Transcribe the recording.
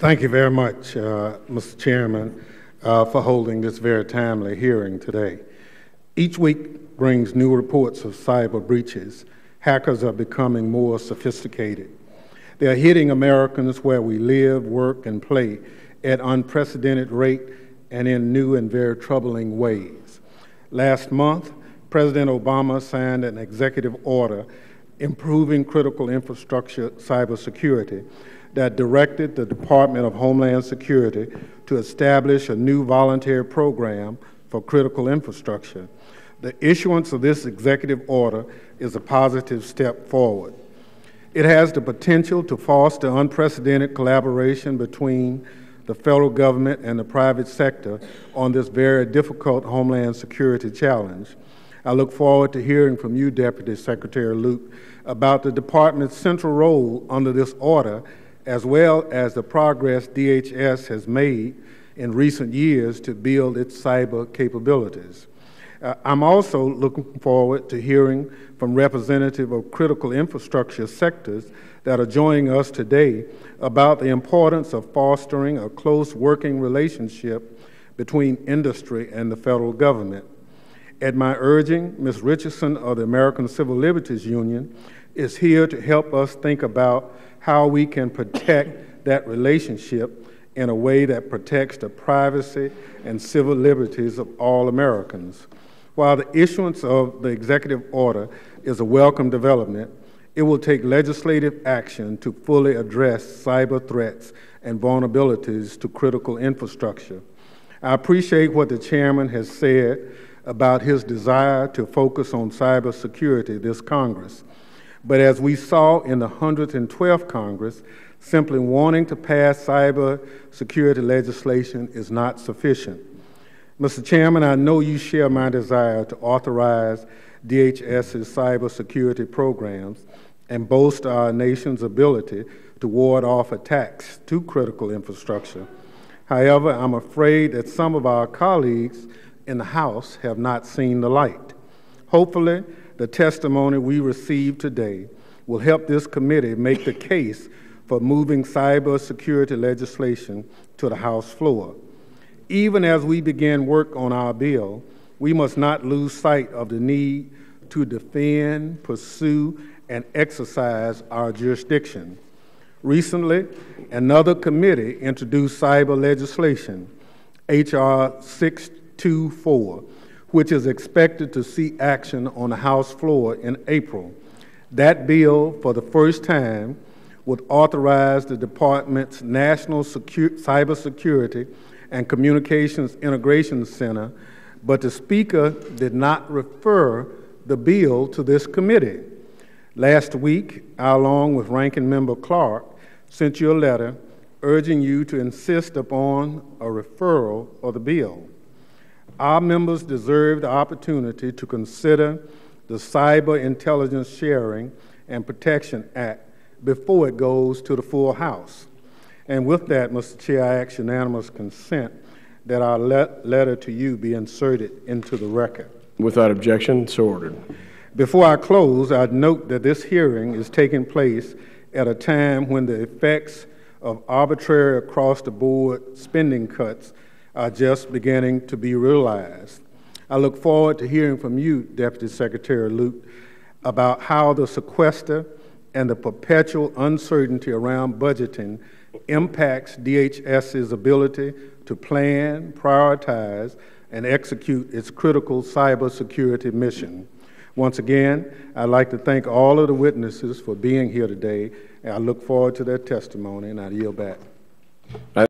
Thank you very much, Mr. Chairman, for holding this very timely hearing today. Each week brings new reports of cyber breaches. Hackers are becoming more sophisticated. They are hitting Americans where we live, work, and play at unprecedented rate and in new and very troubling ways. Last month, President Obama signed an executive order improving critical infrastructure cybersecurity that directed the Department of Homeland Security to establish a new voluntary program for critical infrastructure. The issuance of this executive order is a positive step forward. It has the potential to foster unprecedented collaboration between the federal government and the private sector on this very difficult Homeland Security challenge. I look forward to hearing from you, Deputy Secretary Luke, about the Department's central role under this order, as well as the progress DHS has made in recent years to build its cyber capabilities. I'm also looking forward to hearing from representatives of critical infrastructure sectors that are joining us today about the importance of fostering a close working relationship between industry and the federal government. At my urging, Ms. Richardson of the American Civil Liberties Union is here to help us think about how we can protect that relationship in a way that protects the privacy and civil liberties of all Americans. While the issuance of the executive order is a welcome development, it will take legislative action to fully address cyber threats and vulnerabilities to critical infrastructure. I appreciate what the chairman has said about his desire to focus on cybersecurity this Congress. But as we saw in the 112th Congress, simply wanting to pass cybersecurity legislation is not sufficient. Mr. Chairman, I know you share my desire to authorize DHS's cybersecurity programs and bolster our nation's ability to ward off attacks to critical infrastructure. However, I'm afraid that some of our colleagues in the House have not seen the light. Hopefully, the testimony we received today will help this committee make the case for moving cybersecurity legislation to the House floor. Even as we begin work on our bill, we must not lose sight of the need to defend, pursue, and exercise our jurisdiction. Recently, another committee introduced cyber legislation, H.R. 624, which is expected to see action on the House floor in April. That bill, for the first time, would authorize the Department's National Cybersecurity and Communications Integration Center, but the Speaker did not refer the bill to this committee. Last week, I, along with Ranking Member Clark, sent you a letter urging you to insist upon a referral of the bill. Our members deserve the opportunity to consider the Cyber Intelligence Sharing and Protection Act before it goes to the full House. And with that, Mr. Chair, I ask unanimous consent that our letter to you be inserted into the record. Without objection, so ordered. Before I close, I'd note that this hearing is taking place at a time when the effects of arbitrary across-the-board spending cuts are just beginning to be realized. I look forward to hearing from you, Deputy Secretary Luke, about how the sequester and the perpetual uncertainty around budgeting impacts DHS's ability to plan, prioritize, and execute its critical cybersecurity mission. Once again, I'd like to thank all of the witnesses for being here today, and I look forward to their testimony, and I yield back.